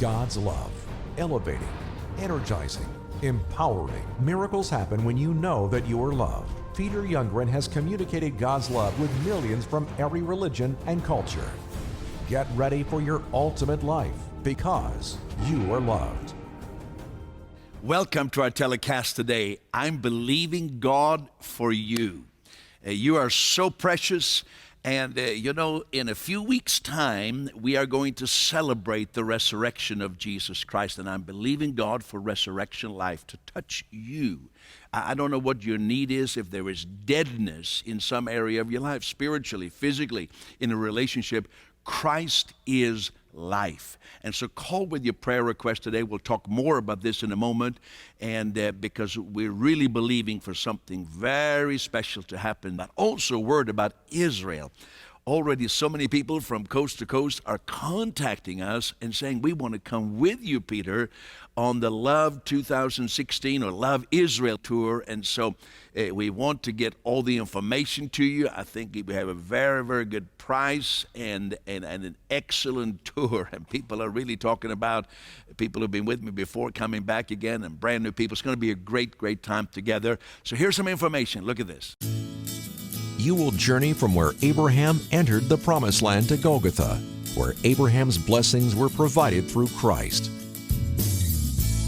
God's love, elevating, energizing, empowering. Miracles happen when you know that you are loved. Peter Youngren has communicated God's love with millions from every religion and culture. Get ready for your ultimate life because you are loved. Welcome to our telecast today. I'm believing God for you. You are so precious. And in a few weeks' time, we are going to celebrate the resurrection of Jesus Christ. And I'm believing God for resurrection life to touch you. I don't know what your need is, if there is deadness in some area of your life, spiritually, physically, in a relationship. Christ is life. And so call with your prayer request today. We'll talk more about this in a moment, and because we're really believing for something very special to happen. But also a word about Israel. Already so many people from coast to coast are contacting us and saying, we want to come with you, Peter, on the Love 2016 or Love Israel tour. And so we want to get all the information to you. I think we have a very, very good price and an excellent tour. And people are really talking about people who've been with me before coming back again, and brand new people. It's going to be a great, great time together. So here's some information. Look at this. You will journey from where Abraham entered the promised land to Golgotha, where Abraham's blessings were provided through Christ.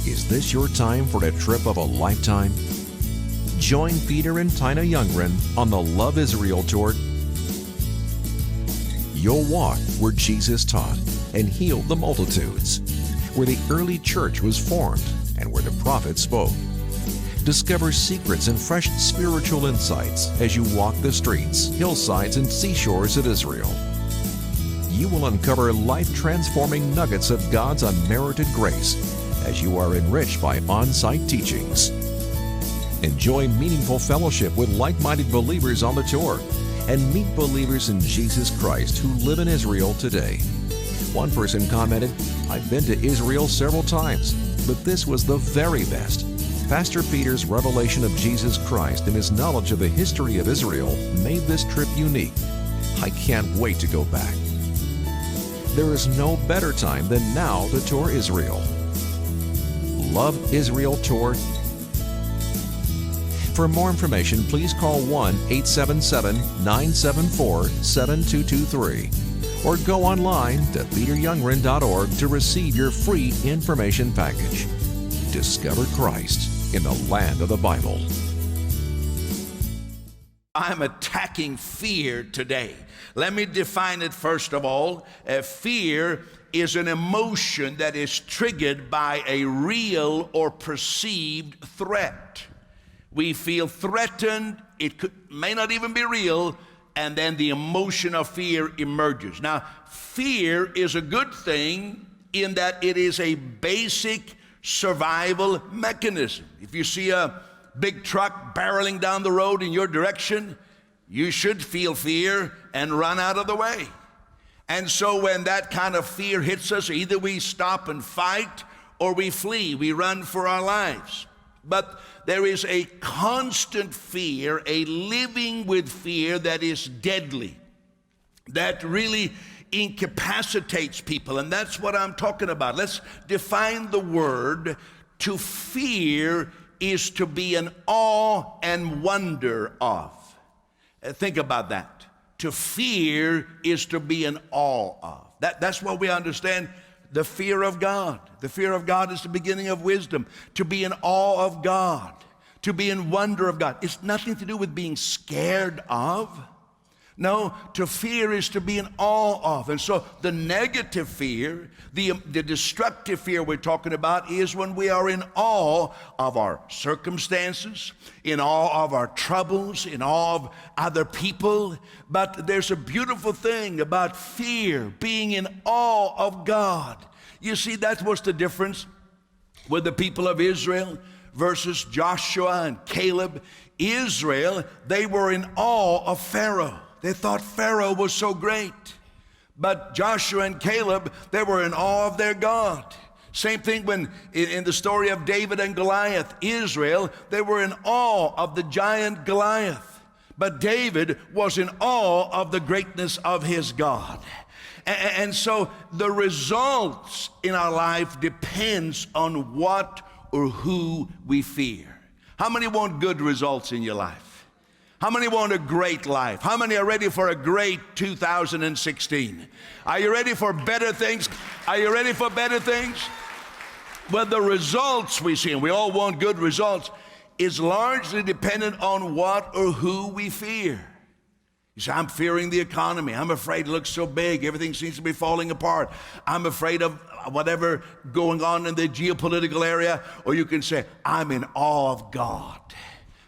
Is this your time for a trip of a lifetime? Join Peter and Tina Youngren on the Love Israel Tour. You'll walk where Jesus taught and healed the multitudes, where the early church was formed and where the prophets spoke. Discover secrets and fresh spiritual insights as you walk the streets, hillsides, and seashores of Israel. You will uncover life-transforming nuggets of God's unmerited grace as you are enriched by on-site teachings. Enjoy meaningful fellowship with like-minded believers on the tour and meet believers in Jesus Christ who live in Israel today. One person commented, "I've been to Israel several times, but this was the very best." Pastor Peter's revelation of Jesus Christ and his knowledge of the history of Israel made this trip unique. I can't wait to go back. There is no better time than now to tour Israel. Love Israel Tour. For more information, please call 1-877-974-7223 or go online to peteryoungren.org to receive your free information package. Discover Christ in the land of the Bible. I'm attacking fear today. Let me define it first of all. Fear is an emotion that is triggered by a real or perceived threat. We feel threatened, may not even be real, and then the emotion of fear emerges. Now, fear is a good thing in that it is a basic survival mechanism. If you see a big truck barreling down the road in your direction, you should feel fear and run out of the way. And so when that kind of fear hits us, either we stop and fight or we flee, we run for our lives. But there is a constant fear, a living with fear that is deadly, that really incapacitates people, and that's what I'm talking about. Let's define the word. To fear is to be in awe and wonder of. Think about that. To fear is to be in awe of. That's what we understand the fear of God. The fear of God is the beginning of wisdom. To be in awe of God, to be in wonder of God. It's nothing to do with being scared of. No, to fear is to be in awe of. And so the negative fear, the destructive fear we're talking about is when we are in awe of our circumstances, in awe of our troubles, in awe of other people. But there's a beautiful thing about fear, being in awe of God. You see, that was the difference with the people of Israel versus Joshua and Caleb. Israel, they were in awe of Pharaoh. They thought Pharaoh was so great. But Joshua and Caleb, they were in awe of their God. Same thing when in the story of David and Goliath, Israel, they were in awe of the giant Goliath. But David was in awe of the greatness of his God. And so the results in our life depends on what or who we fear. How many want good results in your life? How many want a great life? How many are ready for a great 2016? Are you ready for better things? Are you ready for better things? Well, the results we see, and we all want good results, is largely dependent on what or who we fear. You say, I'm fearing the economy. I'm afraid it looks so big. Everything seems to be falling apart. I'm afraid of whatever going on in the geopolitical area. Or you can say, I'm in awe of God.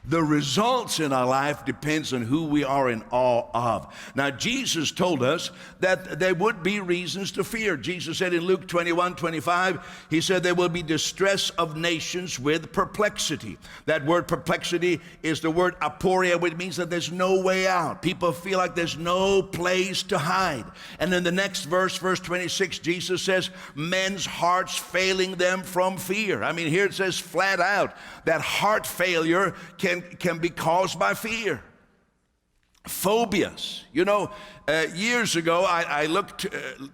The results in our life depends on who we are in awe of. Now, Jesus told us that there would be reasons to fear. Jesus said in Luke 21:25, he said, there will be distress of nations with perplexity. That word perplexity is the word aporia, which means that there's no way out. People feel like there's no place to hide. And in the next verse, verse 26, Jesus says, men's hearts failing them from fear. I mean, here it says flat out that heart failure can be caused by fear. Phobias. You know, years ago, I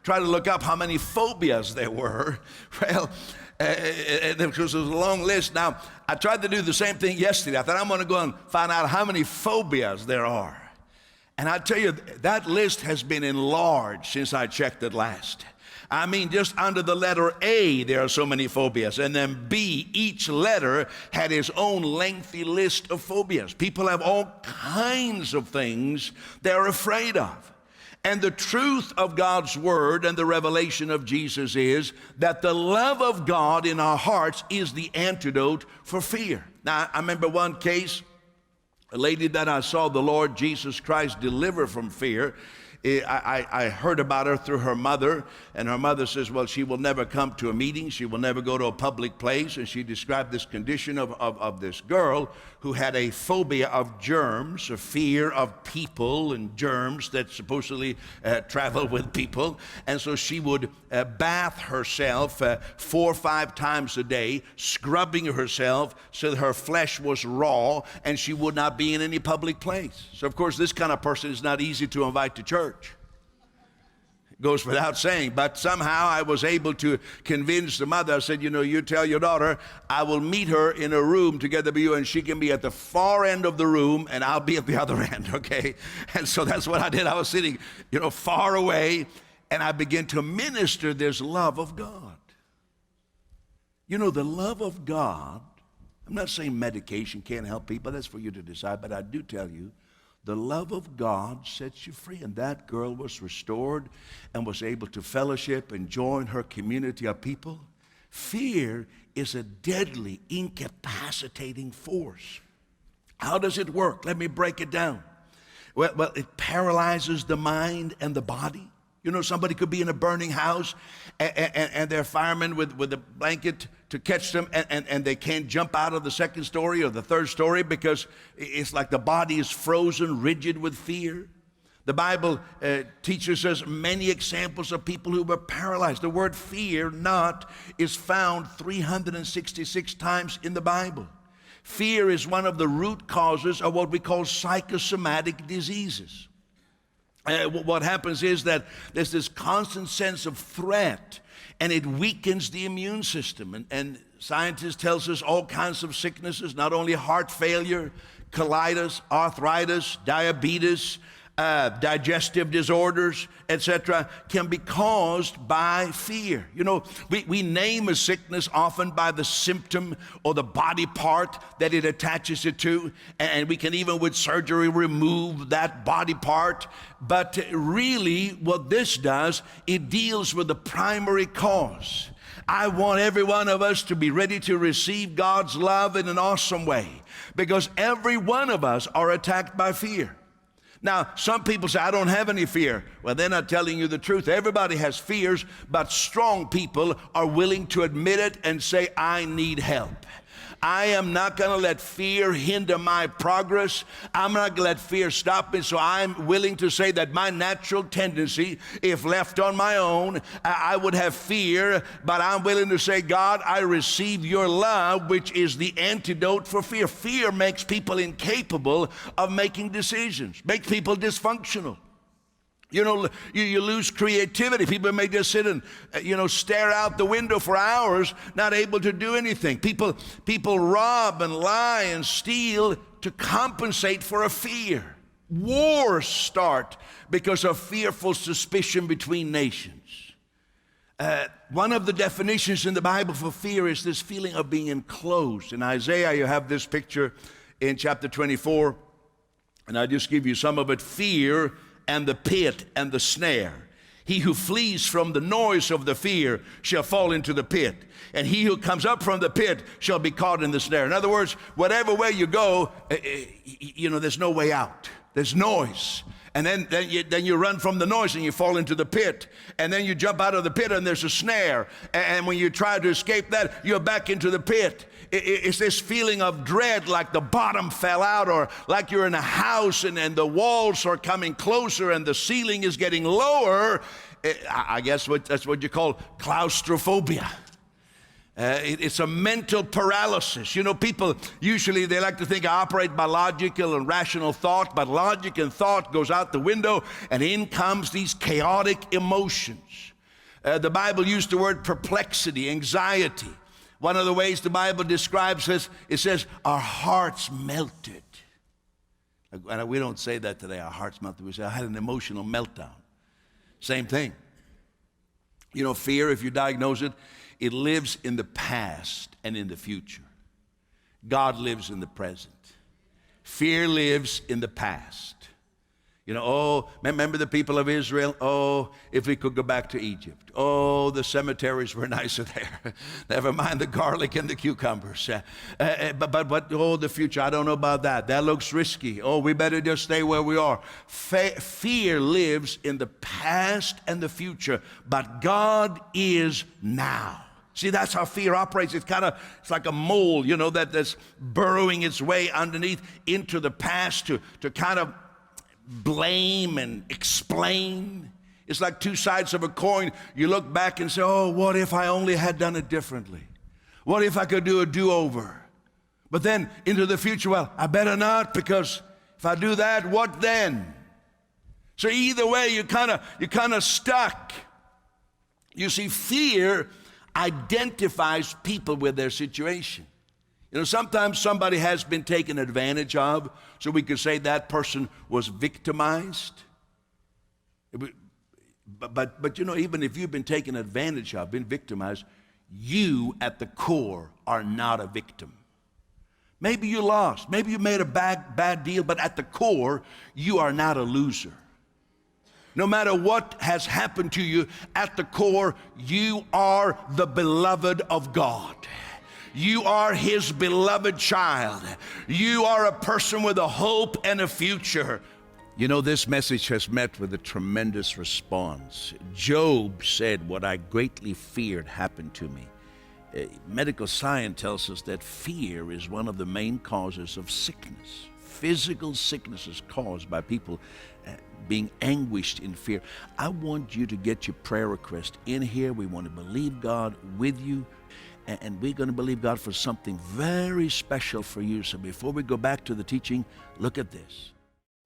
tried to look up how many phobias there were. Well, because it was a long list. Now, I tried to do the same thing yesterday. I thought I'm going to go and find out how many phobias there are. And I tell you, that list has been enlarged since I checked it last. I mean, just under the letter A, there are so many phobias. And then B, each letter had its own lengthy list of phobias. People have all kinds of things they're afraid of. And the truth of God's word and the revelation of Jesus is that the love of God in our hearts is the antidote for fear. Now, I remember one case, a lady that I saw the Lord Jesus Christ deliver from fear. I heard about her through her mother, and her mother says, well, she will never come to a meeting, she will never go to a public place, and she described this condition of this girl who had a phobia of germs, a fear of people and germs that supposedly travel with people, and so she would bath herself 4 or 5 times a day, scrubbing herself so that her flesh was raw, and she would not be in any public place. So, of course, this kind of person is not easy to invite to church. Goes without saying, but somehow I was able to convince the mother. I said, you know, you tell your daughter, I will meet her in a room together with you, and she can be at the far end of the room, and I'll be at the other end, okay? And so that's what I did. I was sitting, you know, far away, and I began to minister this love of God. You know, the love of God, I'm not saying medication can't help people. That's for you to decide, but I do tell you, the love of God sets you free. And that girl was restored and was able to fellowship and join her community of people. Fear is a deadly, incapacitating force. How does it work? Let me break it down. Well, it paralyzes the mind and the body. You know, somebody could be in a burning house and they're firemen with a blanket to catch them, and they can't jump out of the second story or the third story because it's like the body is frozen, rigid with fear. The Bible teaches us many examples of people who were paralyzed. The word fear not is found 366 times in the Bible. Fear is one of the root causes of what we call psychosomatic diseases. What happens is that there's this constant sense of threat, and it weakens the immune system. And scientists tells us all kinds of sicknesses, not only heart failure, colitis, arthritis, diabetes, digestive disorders, etc., can be caused by fear. You know, we name a sickness often by the symptom or the body part that it attaches it to, and we can even with surgery remove that body part. But really what this does, it deals with the primary cause. I want every one of us to be ready to receive God's love in an awesome way, because every one of us are attacked by fear. Now, some people say, I don't have any fear. Well, they're not telling you the truth. Everybody has fears, but strong people are willing to admit it and say, I need help. I am not going to let fear hinder my progress. I'm not going to let fear stop me. So I'm willing to say that my natural tendency, if left on my own, I would have fear. But I'm willing to say, God, I receive your love, which is the antidote for fear. Fear makes people incapable of making decisions, makes people dysfunctional. You know, you lose creativity. People may just sit and, stare out the window for hours, not able to do anything. People rob and lie and steal to compensate for a fear. Wars start because of fearful suspicion between nations. One of the definitions in the Bible for fear is this feeling of being enclosed. In Isaiah, you have this picture in chapter 24, and I'll just give you some of it. Fear and the pit and the snare. He who flees from the noise of the fear shall fall into the pit, and he who comes up from the pit shall be caught in the snare. In other words, whatever way you go, there's no way out. There's noise. And then you run from the noise and you fall into the pit. And then you jump out of the pit and there's a snare. And when you try to escape that, you're back into the pit. It's this feeling of dread, like the bottom fell out, or like you're in a house and the walls are coming closer and the ceiling is getting lower. I guess that's what you call claustrophobia. It's a mental paralysis. People usually, they like to think I operate by logical and rational thought, but logic and thought goes out the window, and in comes these chaotic emotions. The Bible used the word perplexity, anxiety. One of the ways the Bible describes this, it says, our hearts melted. And we don't say that today, our hearts melted. We say, I had an emotional meltdown. Same thing. Fear, if you diagnose it, it lives in the past and in the future. God lives in the present. Fear lives in the past. Remember the people of Israel? Oh, if we could go back to Egypt. Oh, the cemeteries were nicer there. Never mind the garlic and the cucumbers. But the future, I don't know about that. That looks risky. Oh, we better just stay where we are. Fear lives in the past and the future, but God is now. See, that's how fear operates. It's like a mole, that's burrowing its way underneath into the past to kind of blame and explain. It's like two sides of a coin. You look back and say, oh, what if I only had done it differently? What if I could do a do-over? But then into the future, well, I better not, because if I do that, what then? So either way, you're kind of stuck. You see, fear identifies people with their situation. Sometimes somebody has been taken advantage of, so we could say that person was victimized. But even if you've been taken advantage of, been victimized, you at the core are not a victim. Maybe you lost, maybe you made a bad deal, but at the core, you are not a loser. No matter what has happened to you, at the core, you are the beloved of God. You are His beloved child. You are a person with a hope and a future. This message has met with a tremendous response. Job said, what I greatly feared happened to me. Medical science tells us that fear is one of the main causes of sickness. Physical sickness is caused by people being anguished in fear. I want you to get your prayer request in here. We want to believe God with you, and we're going to believe God for something very special for you. So before we go back to the teaching, look at this.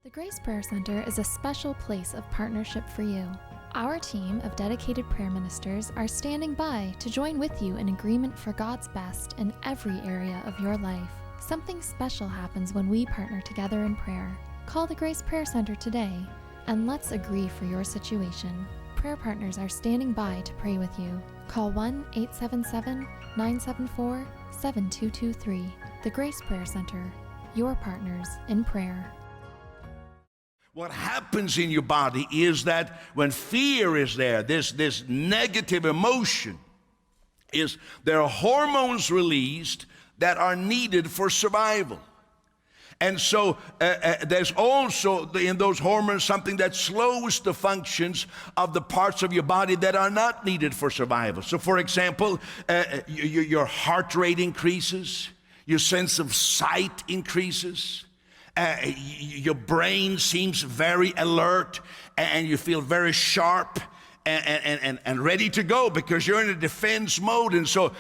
The Grace Prayer Center is a special place of partnership for you. Our team of dedicated prayer ministers are standing by to join with you in agreement for God's best in every area of your life. Something special happens when we partner together in prayer. Call the Grace Prayer Center today, and let's agree for your situation. Prayer partners are standing by to pray with you. Call 1-877-974-7223. The Grace Prayer Center, your partners in prayer. What happens in your body is that when fear is there, this negative emotion, there are hormones released that are needed for survival. And so there's also in those hormones something that slows the functions of the parts of your body that are not needed for survival. So for example, your heart rate increases, your sense of sight increases, your brain seems very alert, and you feel very sharp and ready to go because you're in a defense mode. And so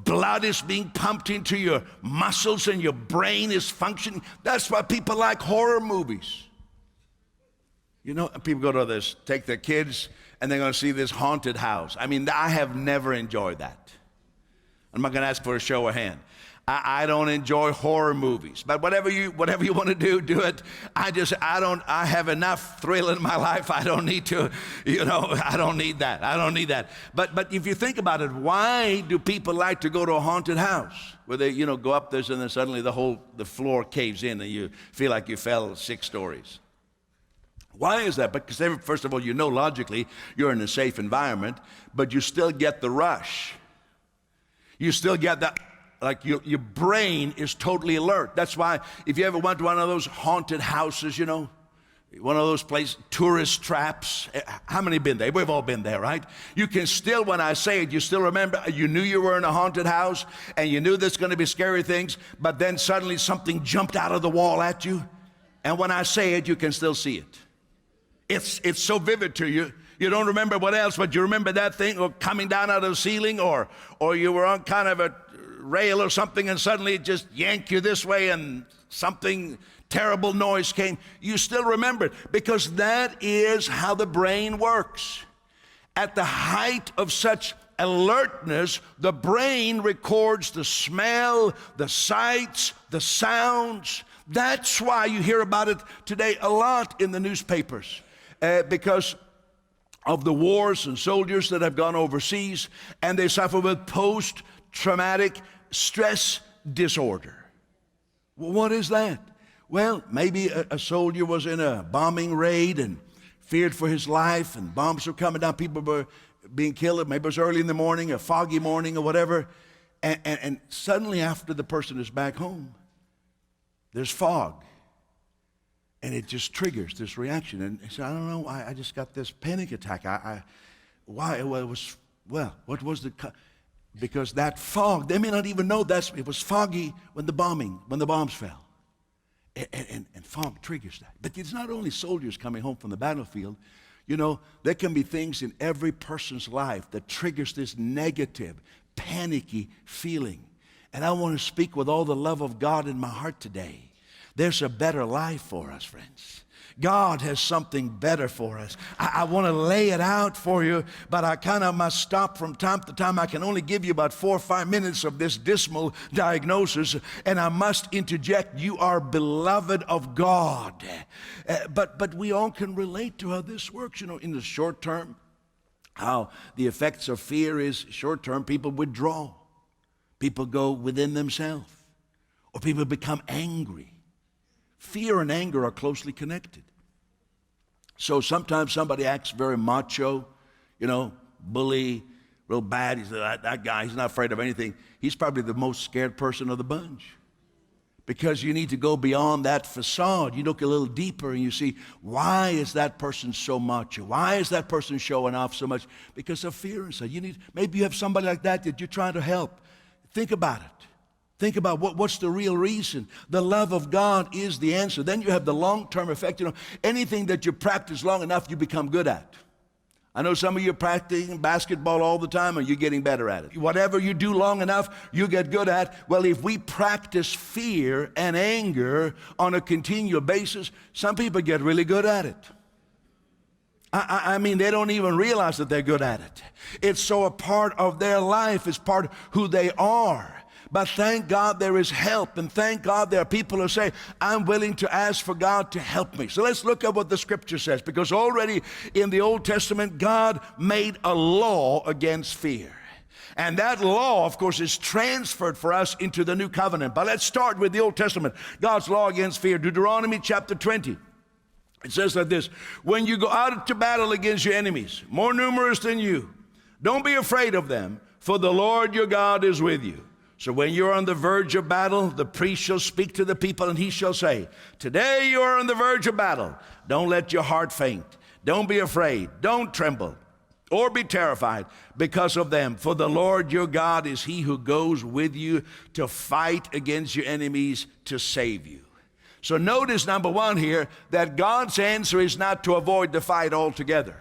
blood is being pumped into your muscles and your brain is functioning. That's why people like horror movies. You know, people go to this, take their kids, and they're going to see this haunted house. I mean, I have never enjoyed that. I'm not going to ask for a show of hand. I don't enjoy horror movies, but whatever you want to do it. I have enough thrill in my life. I don't need to, I don't need that. But if you think about it, why do people like to go to a haunted house where they, go up there and then suddenly the floor caves in and you feel like you fell 6 stories? Why is that? Because first of all, logically you're in a safe environment, but you still get the rush. You still get that. Like your brain is totally alert. That's why if you ever went to one of those haunted houses, one of those places, tourist traps, how many been there? We've all been there, right? You can still, when I say it, you still remember, you knew you were in a haunted house and you knew there's going to be scary things, but then suddenly something jumped out of the wall at you. And when I say it, you can still see it. It's so vivid to you. You don't remember what else, but you remember that thing or coming down out of the ceiling or you were on kind of a rail or something and suddenly it just yanked you this way and something terrible noise came. You still remember it because that is how the brain works. At the height of such alertness, the brain records the smell, the sights, the sounds. That's why you hear about it today a lot in the newspapers because of the wars and soldiers that have gone overseas and they suffer with post-traumatic stress disorder. Well, what is that? Well, maybe a soldier was in a bombing raid and feared for his life and bombs were coming down, people were being killed. Maybe it was early in the morning, a foggy morning or whatever, and suddenly after the person is back home, there's fog. And it just triggers this reaction. And he said, I don't know, I just got this panic attack. Why? Well, what was the... Because that fog, they may not even know it was foggy when the bombs fell. And fog triggers that. But it's not only soldiers coming home from the battlefield. There can be things in every person's life that triggers this negative, panicky feeling. And I want to speak with all the love of God in my heart today. There's a better life for us, friends. God has something better for us. I want to lay it out for you, but I kind of must stop from time to time. I can only give you about 4 or 5 minutes of this dismal diagnosis, and I must interject, you are beloved of God. But we all can relate to how this works, in the short term, how the effects of fear is short term. People withdraw. People go within themselves, or people become angry. Fear and anger are closely connected. So sometimes somebody acts very macho, bully, real bad. He's that guy, he's not afraid of anything. He's probably the most scared person of the bunch. Because you need to go beyond that facade. You look a little deeper and you see, why is that person so macho? Why is that person showing off so much? Because of fear inside. Maybe you have somebody like that you're trying to help. Think about it. Think about what's the real reason. The love of God is the answer. Then you have the long-term effect. Anything that you practice long enough, you become good at. I know some of you are practicing basketball all the time and you're getting better at it. Whatever you do long enough, you get good at. Well, if we practice fear and anger on a continual basis, some people get really good at it. I mean, they don't even realize that they're good at it. It's so a part of their life. It's part of who they are. But thank God there is help, and thank God there are people who say, I'm willing to ask for God to help me. So let's look at what the scripture says, because already in the Old Testament, God made a law against fear. And that law, of course, is transferred for us into the new covenant. But let's start with the Old Testament, God's law against fear. Deuteronomy chapter 20. It says like this, when you go out to battle against your enemies, more numerous than you, don't be afraid of them, for the Lord your God is with you. So when you're on the verge of battle, the priest shall speak to the people and he shall say, today you are on the verge of battle. Don't let your heart faint. Don't be afraid. Don't tremble or be terrified because of them. For the Lord your God is he who goes with you to fight against your enemies to save you. So notice, number one here, that God's answer is not to avoid the fight altogether.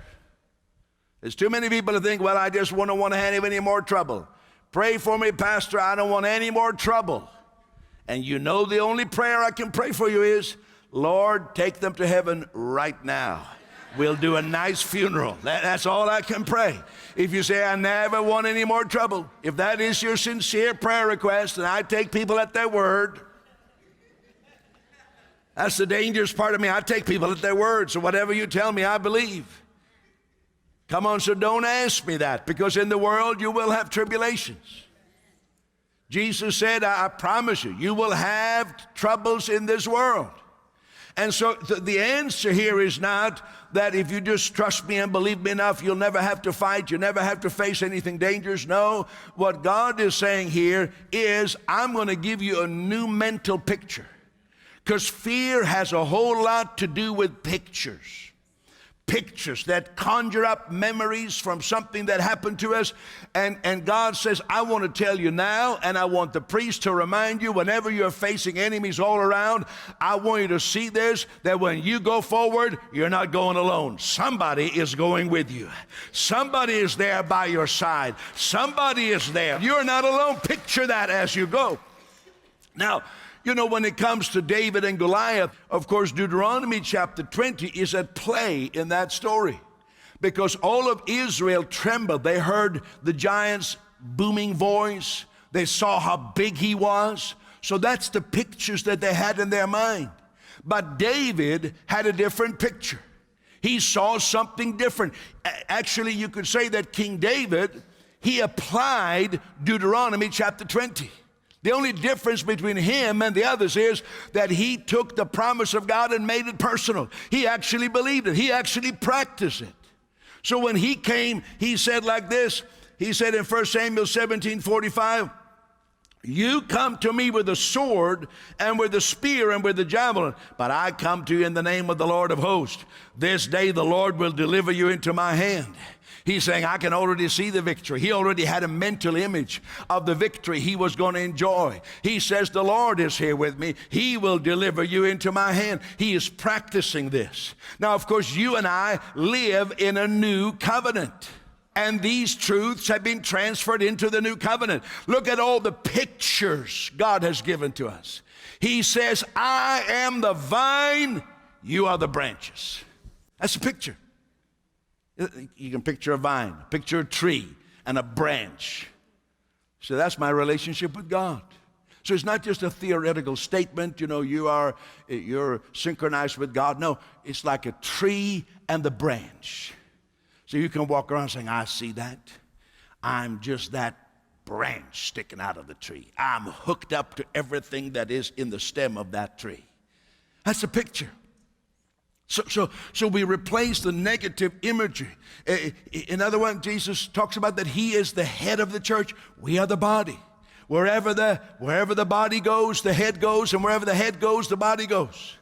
There's too many people who think, well, I just want to have any more trouble. Pray for me, Pastor. I don't want any more trouble. And the only prayer I can pray for you is, Lord, take them to heaven right now. We'll do a nice funeral. That's all I can pray. If you say, I never want any more trouble, if that is your sincere prayer request, and I take people at their word, that's the dangerous part of me. I take people at their word, so whatever you tell me, I believe. Come on, so don't ask me that, because in the world you will have tribulations. Jesus said, I promise you, you will have troubles in this world. And so the answer here is not that if you just trust me and believe me enough, you'll never have to fight, you never have to face anything dangerous. No, what God is saying here is, I'm going to give you a new mental picture. Because fear has a whole lot to do with pictures. Pictures that conjure up memories from something that happened to us. And God says, I want to tell you now, and I want the priest to remind you whenever you're facing enemies all around, I want you to see this, that when you go forward, you're not going alone. Somebody is going with you. Somebody is there by your side. Somebody is there. You're not alone. Picture that as you go. Now, you know, when it comes to David and Goliath, of course, Deuteronomy chapter 20 is at play in that story. Because all of Israel trembled. They heard the giant's booming voice. They saw how big he was. So that's the pictures that they had in their mind. But David had a different picture. He saw something different. Actually, you could say that King David, he applied Deuteronomy chapter 20. The only difference between him and the others is that he took the promise of God and made it personal. He actually believed it. He actually practiced it. So when he came, he said like this. He said in 1 Samuel 17:45, you come to me with a sword and with a spear and with a javelin, but I come to you in the name of the Lord of hosts. This day the Lord will deliver you into my hand. He's saying, I can already see the victory. He already had a mental image of the victory he was going to enjoy. He says, the Lord is here with me. He will deliver you into my hand. He is practicing this. Now, of course, you and I live in a new covenant. And these truths have been transferred into the new covenant. Look at all the pictures God has given to us. He says, I am the vine, you are the branches. That's a picture. You can picture a vine, picture a tree, and a branch. So that's my relationship with God. So it's not just a theoretical statement, you know, you're synchronized with God. No, it's like a tree and the branch. So you can walk around saying, I see that. I'm just that branch sticking out of the tree. I'm hooked up to everything that is in the stem of that tree. That's a picture. So we replace the negative imagery. In other words, Jesus talks about that he is the head of the church. We are the body. Wherever the body goes, the head goes, and wherever the head goes, the body goes.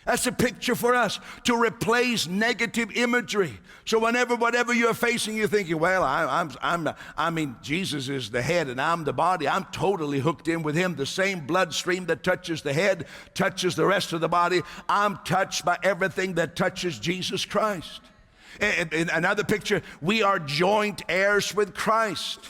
That's a picture for us, to replace negative imagery. So whatever you're facing, you're thinking, well, I mean, Jesus is the head and I'm the body. I'm totally hooked in with him. The same bloodstream that touches the head touches the rest of the body. I'm touched by everything that touches Jesus Christ. In another picture, we are joint heirs with Christ.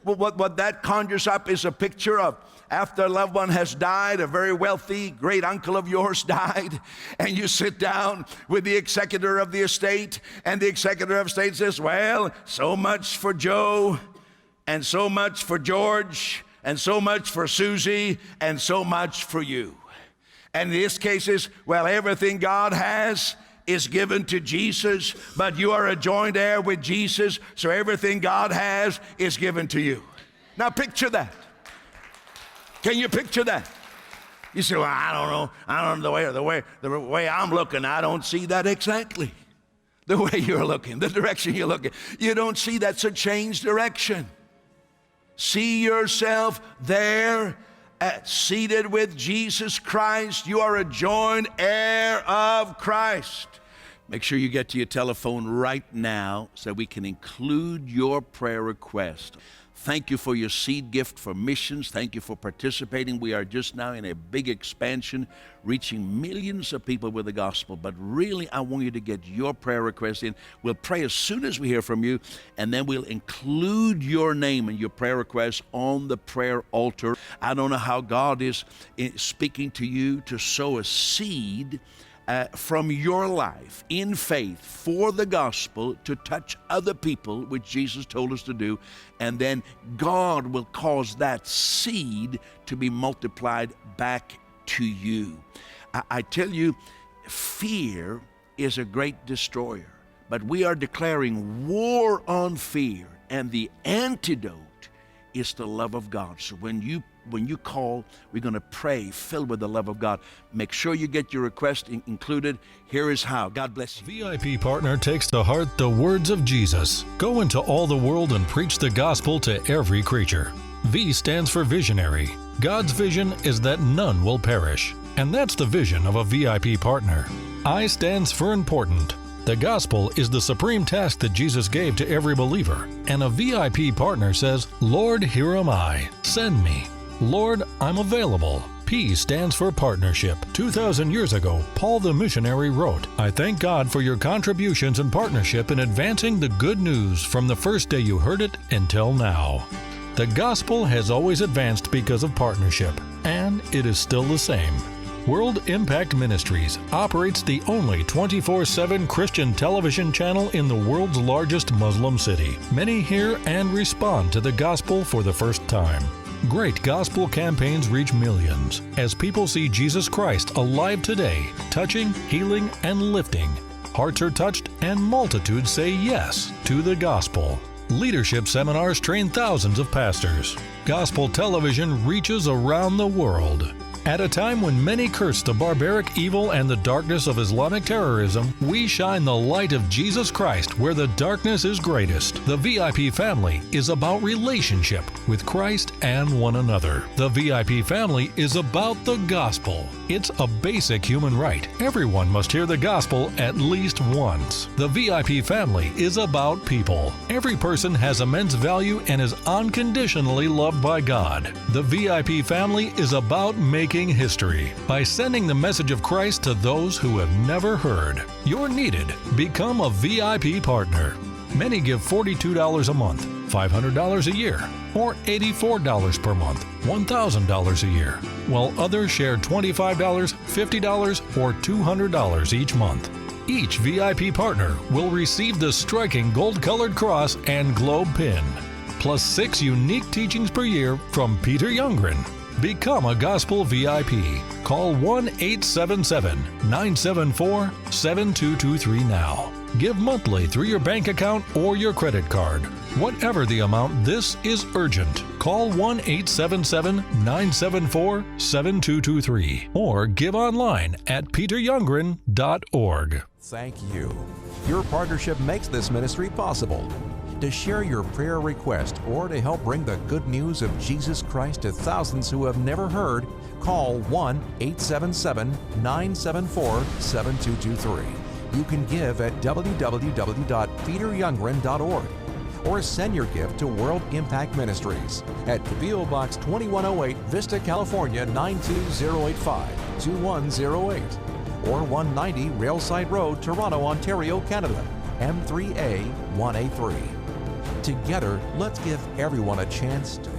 Well, what that conjures up is a picture of after a loved one has died, a very wealthy great uncle of yours died, and you sit down with the executor of the estate, and the executor of the estate says, well, so much for Joe, and so much for George, and so much for Susie, and so much for you. And in this case is, well, everything God has is given to Jesus, but you are a joint heir with Jesus, so everything God has is given to you. Now picture that. Can you picture that? You say, well, I don't know, the way I'm looking, I don't see that exactly. The way you're looking, the direction you're looking, you don't see that, so change direction. See yourself there, seated with Jesus Christ. You are a joint heir of Christ. Make sure you get to your telephone right now so we can include your prayer request. Thank you for your seed gift for missions. Thank you for participating. We are just now in a big expansion, reaching millions of people with the gospel. But really, I want you to get your prayer request in. We'll pray as soon as we hear from you, and then we'll include your name and your prayer request on the prayer altar. I don't know how God is speaking to you to sow a seed from your life in faith for the gospel to touch other people, which Jesus told us to do, and then God will cause that seed to be multiplied back to you. I tell you, fear is a great destroyer, but we are declaring war on fear, and the antidote is the love of God. So when you call, we're going to pray filled with the love of God. Make sure you get your request included. Here is how. God bless you. VIP Partner takes to heart the words of Jesus. Go into all the world and preach the gospel to every creature. V stands for visionary. God's vision is that none will perish. And that's the vision of a VIP partner. I stands for important. The gospel is the supreme task that Jesus gave to every believer. And a VIP partner says, Lord, here am I. Send me. Lord, I'm available. P stands for partnership. 2,000 years ago, Paul the missionary wrote, I thank God for your contributions and partnership in advancing the good news from the first day you heard it until now. The gospel has always advanced because of partnership, and it is still the same. World Impact Ministries operates the only 24/7 Christian television channel in the world's largest Muslim city. Many hear and respond to the gospel for the first time. Great gospel campaigns reach millions as people see Jesus Christ alive today, touching, healing, and lifting. Hearts are touched and multitudes say yes to the gospel. Leadership seminars train thousands of pastors. Gospel television reaches around the world. At a time when many curse the barbaric evil and the darkness of Islamic terrorism, we shine the light of Jesus Christ where the darkness is greatest. The VIP family is about relationship with Christ and one another. The VIP family is about the gospel. It's a basic human right. Everyone must hear the gospel at least once. The VIP family is about people. Every person has immense value and is unconditionally loved by God. The VIP family is about making history by sending the message of Christ to those who have never heard. You're needed. Become a VIP partner. Many give $42 a month, $500 a year, or $84 per month, $1,000 a year, while others share $25, $50, or $200 each month. Each VIP partner will receive the striking gold-colored cross and globe pin, plus 6 unique teachings per year from Peter Youngren. Become a gospel VIP. Call 1-877-974-7223 now. Give monthly through your bank account or your credit card. Whatever the amount, this is urgent. Call 1-877-974-7223 or give online at peteryoungren.org. Thank you. Your partnership makes this ministry possible. To share your prayer request or to help bring the good news of Jesus Christ to thousands who have never heard, call 1-877-974-7223. You can give at www.peteryoungren.org or send your gift to World Impact Ministries at P.O. Box 2108, Vista, California 92085, 2108, or 190 Railside Road, Toronto, Ontario, Canada, M3A 1A3. Together, let's give everyone a chance to